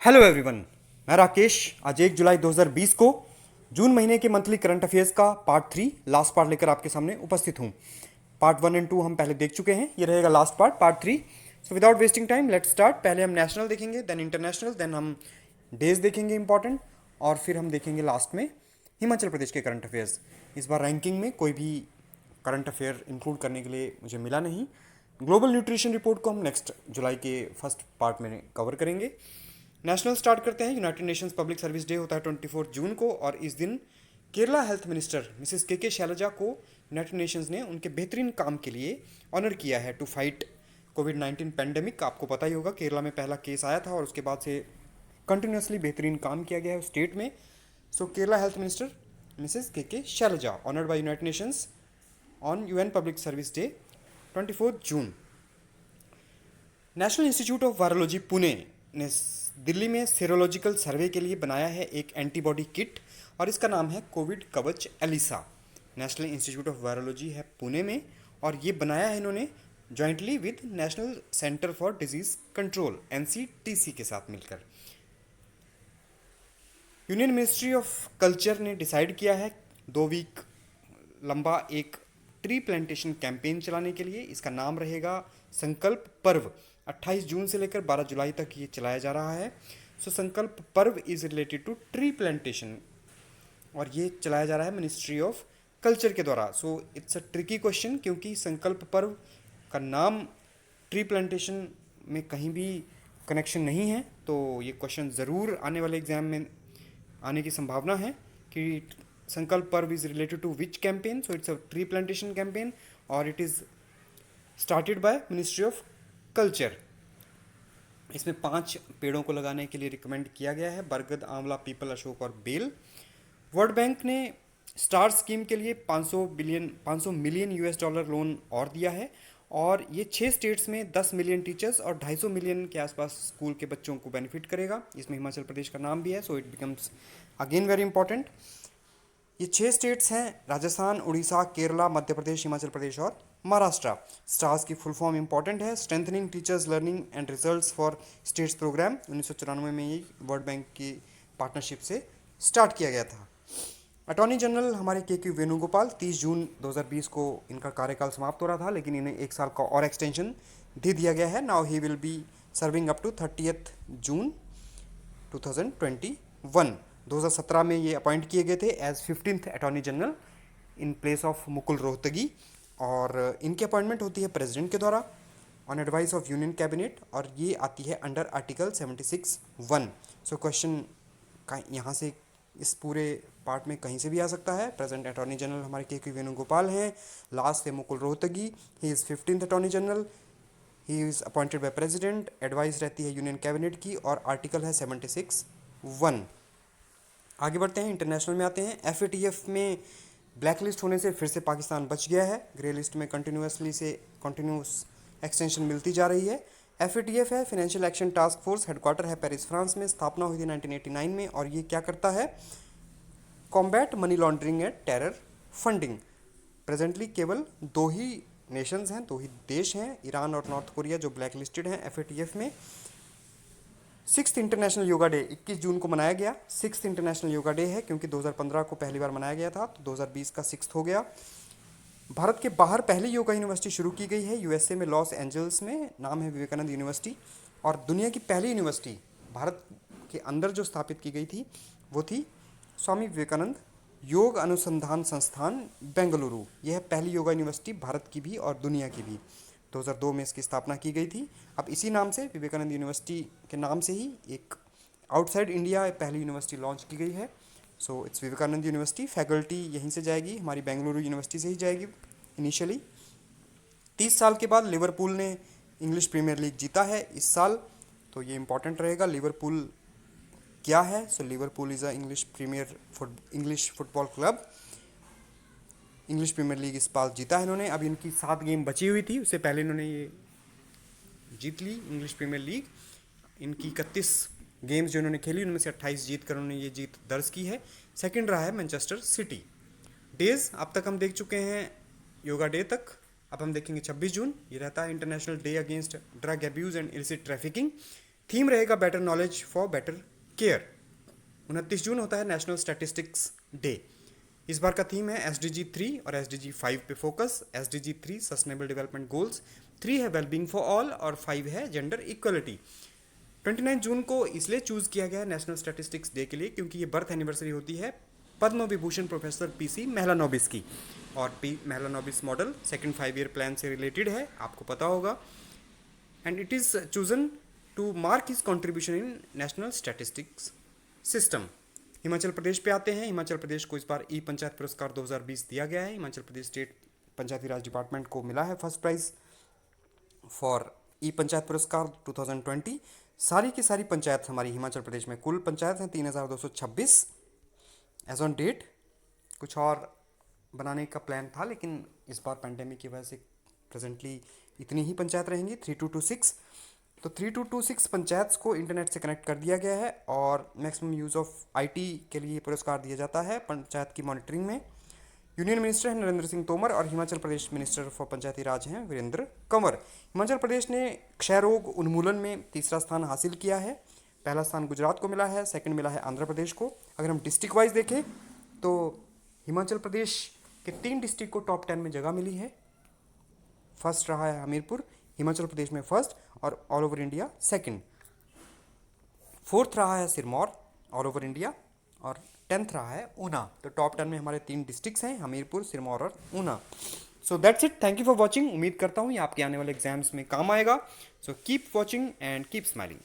Hello everyone. मैं राकेश। आज 1 जुलाई 2020 को जून महीने के मंथली करंट अफेयर्स का पार्ट 3 लास्ट पार्ट लेकर आपके सामने उपस्थित हूँ। पार्ट 1 एंड 2 हम पहले देख चुके हैं, ये रहेगा last part 3। So without wasting time let's start. पहले हम नेशनल देखेंगे, देन इंटरनेशनल, देन हम डेज देखेंगे इंपॉर्टेंट, और फिर हम देखेंगे लास्ट में हिमाचल प्रदेश के करंट अफेयर्स। इस बार रैंकिंग में कोई भी करंट अफेयर इंक्लूड करने के लिए मुझे मिला नहीं। ग्लोबल न्यूट्रिशन रिपोर्ट को हम नेक्स्ट जुलाई के फर्स्ट पार्ट में कवर करेंगे। नेशनल स्टार्ट करते हैं। United Nations public Service day होता है 24 जून को, और इस दिन Kerala health minister Mrs K Selja को यूनाइटेड नेशंस ने उनके बेहतरीन काम के लिए ऑनर किया है टू फाइट कोविड-19 पेंडेमिक। आपको पता ही होगा केरला में पहला केस आया था और उसके बाद से कंटिन्यूसली बेहतरीन काम किया गया है स्टेट में। So Kerala health minister Mrs K Shailaja honoured by United Nations on UN Public Service Day 24 June. National Institute of Virology Pune ने दिल्ली में सेरोलॉजिकल सर्वे के लिए बनाया है एक एंटीबॉडी किट, और इसका नाम है Covid Kavach ELISA. National Institute of Virology है पुणे में, और ये बनाया है इन्होंने jointly with National Centre for Disease Control NCTC के साथ मिलकर। यूनियन मिनिस्ट्री ऑफ कल्चर ने डिसाइड किया है 2 वीक लंबा एक ट्री प्लांटेशन कैंपेन चलाने के लिए। इसका नाम रहेगा संकल्प पर्व। 28 जून से लेकर 12 जुलाई तक ये चलाया जा रहा है। So Sankalp Parv is related to tree plantation, और ये चलाया जा रहा है मिनिस्ट्री ऑफ कल्चर के द्वारा। सो इट्स अ ट्रिकी क्वेश्चन, क्योंकि संकल्प पर्व का नाम ट्री प्लांटेशन में कहीं भी कनेक्शन नहीं है। तो ये क्वेश्चन ज़रूर आने वाले एग्जाम में आने की संभावना है कि Sankalp Parv is related to which campaign. So it's a tree plantation campaign, और it is started by ministry of culture. इसमें 5 पेड़ों को लगाने के लिए रिकमेंड किया गया है: बरगद, आंवला, पीपल, अशोक और बेल। वर्ल्ड बैंक ने स्टार स्कीम के लिए 500 मिलियन यूएस डॉलर लोन और दिया है, और ये 6 स्टेट्स में 10 मिलियन टीचर्स और 250 मिलियन के आसपास स्कूल के बच्चों को बेनिफिट करेगा। इसमें हिमाचल प्रदेश का नाम भी है, so it becomes again very important. ये 6 स्टेट्स हैं: राजस्थान, उड़ीसा, केरला, मध्य प्रदेश, हिमाचल प्रदेश और महाराष्ट्र। स्टार्स की फुल फॉर्म इंपॉर्टेंट है: strengthening teachers learning and results for states programme. 1994 में ये वर्ल्ड बैंक की पार्टनरशिप से स्टार्ट किया गया था। अटॉर्नी जनरल हमारे के वेणुगोपाल, 30 जून 2020 को इनका कार्यकाल समाप्त हो रहा था, लेकिन इन्हें 1 साल का और एक्सटेंशन दे दिया गया है। Now he will be serving up to 30 June 2021। 2017 में ये अपॉइंट किए गए थे as 15th attorney general in place of Mukul Rohtagi, और इनकी अपॉइंटमेंट होती है प्रेसिडेंट के द्वारा on advice of Union Cabinet, और ये आती है अंडर आर्टिकल 76(1). सो क्वेश्चन का यहाँ से इस पूरे पार्ट में कहीं से भी आ सकता है। प्रेजेंट अटॉर्नी जनरल हमारे के वेणुगोपाल हैं, लास्ट है Mukul Rohatgi, he is 15th attorney general, he is appointed by president, advice रहती है यूनियन कैबिनेट की, और आर्टिकल है 76(1). आगे बढ़ते हैं, इंटरनेशनल में आते हैं। एफएटीएफ में ब्लैक लिस्ट होने से फिर से पाकिस्तान बच गया है। ग्रे लिस्ट में कंटिन्यूस एक्सटेंशन मिलती जा रही है। एफएटीएफ है financial action task force, headquarter है पेरिस फ्रांस में, स्थापना हुई थी 1989 में, और ये क्या करता है? Combat money laundering and terror funding. Presently केवल 2 ही नेशंस हैं, 2 ही देश हैं, ईरान और नॉर्थ कोरिया, जो ब्लैक लिस्टेड हैं एफएटीएफ में। 6th इंटरनेशनल योगा डे 21 जून को मनाया गया। 6th इंटरनेशनल योगा डे है क्योंकि 2015 को पहली बार मनाया गया था, तो 2020 का 6th हो गया। भारत के बाहर पहली योगा यूनिवर्सिटी शुरू की गई है यूएसए में, लॉस एंजल्स में, नाम है विवेकानंद यूनिवर्सिटी। और दुनिया की पहली यूनिवर्सिटी भारत के अंदर जो स्थापित की गई थी वो थी स्वामी विवेकानंद योग अनुसंधान संस्थान बेंगलुरु। यह है पहली योगा यूनिवर्सिटी भारत की भी और दुनिया की भी। 2002 में इसकी स्थापना की गई थी। अब इसी नाम से, विवेकानंद यूनिवर्सिटी के नाम से ही, एक आउटसाइड इंडिया पहली यूनिवर्सिटी लॉन्च की गई है। So it's Vivekananda university. Faculty यहीं से जाएगी, हमारी बेंगलुरु यूनिवर्सिटी से ही जाएगी इनिशियली। 30 साल के बाद लिवरपूल ने इंग्लिश प्रीमियर लीग जीता है इस साल, तो ये इंपॉर्टेंट रहेगा। लिवरपूल क्या है? So Liverpool is a English football club. English Premier League इस बार जीता है इन्होंने। अब इनकी 7 गेम बची हुई थी, उससे पहले इन्होंने ये जीत ली इंग्लिश प्रीमियर लीग। इनकी 31 गेम्स जो इन्होंने खेली उनमें से 28 जीत कर उन्होंने ये जीत दर्ज की है। सेकंड रहा है मैनचेस्टर सिटी। डेज अब तक हम देख चुके हैं योगा डे तक। अब हम देखेंगे 26 जून, ये रहता है international day against drug abuse and illicit trafficking. Theme रहेगा better knowledge for better care. 29 जून होता है नेशनल स्टैटिस्टिक्स डे। इस बार का थीम है SDG 3 और SDG 5 पे focus. SDG 3 sustainable development goals, 3 है वेलबींग फॉर ऑल और 5 है जेंडर इक्वलिटी। 29 जून को इसलिए चूज़ किया गया है नेशनल स्टैटिस्टिक्स डे के लिए क्योंकि ये बर्थ एनिवर्सरी होती है पद्म विभूषण प्रोफेसर PC मेहलानोबिस की। और Mahalanobis model second 5 year plan से रिलेटेड है, आपको पता होगा। And it is chosen to mark his contribution in national statistics system. Himachal Pradesh पे आते हैं। हिमाचल प्रदेश को इस बार ई पंचायत पुरस्कार 2020 दिया गया है। हिमाचल प्रदेश स्टेट पंचायती राज डिपार्टमेंट को मिला है फर्स्ट प्राइज फॉर ई पंचायत पुरस्कार 2020। सारी की सारी पंचायत हमारी हिमाचल प्रदेश में, कुल पंचायत हैं 3226 एज ऑन डेट। कुछ और बनाने का प्लान था लेकिन इस बार पैंडेमिक की वजह से प्रेजेंटली इतनी ही पंचायत रहेंगी 3226। तो 3226 पंचायत को इंटरनेट से कनेक्ट कर दिया गया है और मैक्सिमम यूज़ ऑफ IT के लिए पुरस्कार दिया जाता है पंचायत की मॉनिटरिंग में। यूनियन मिनिस्टर हैं नरेंद्र सिंह तोमर और हिमाचल प्रदेश मिनिस्टर फॉर पंचायती राज हैं वीरेंद्र कंवर। हिमाचल प्रदेश ने क्षय रोग उन्मूलन में तीसरा स्थान हासिल किया है। पहला स्थान गुजरात को मिला है, सेकंड मिला है आंध्र प्रदेश को। अगर हम डिस्ट्रिक्ट वाइज देखें तो हिमाचल प्रदेश के 3 डिस्ट्रिक्ट को टॉप 10 में जगह मिली है। फर्स्ट रहा है हमीरपुर, हिमाचल प्रदेश में फर्स्ट और all over India second. Fourth रहा है सिरमौर ऑल ओवर इंडिया और 10th रहा है ऊना। तो टॉप 10 में हमारे 3 डिस्ट्रिक्ट्स हैं, हमीरपुर, सिरमौर और Una. So that's it, thank you for watching. उम्मीद करता हूँ ये आपके आने वाले एग्जाम्स में काम आएगा। So keep watching and keep smiling.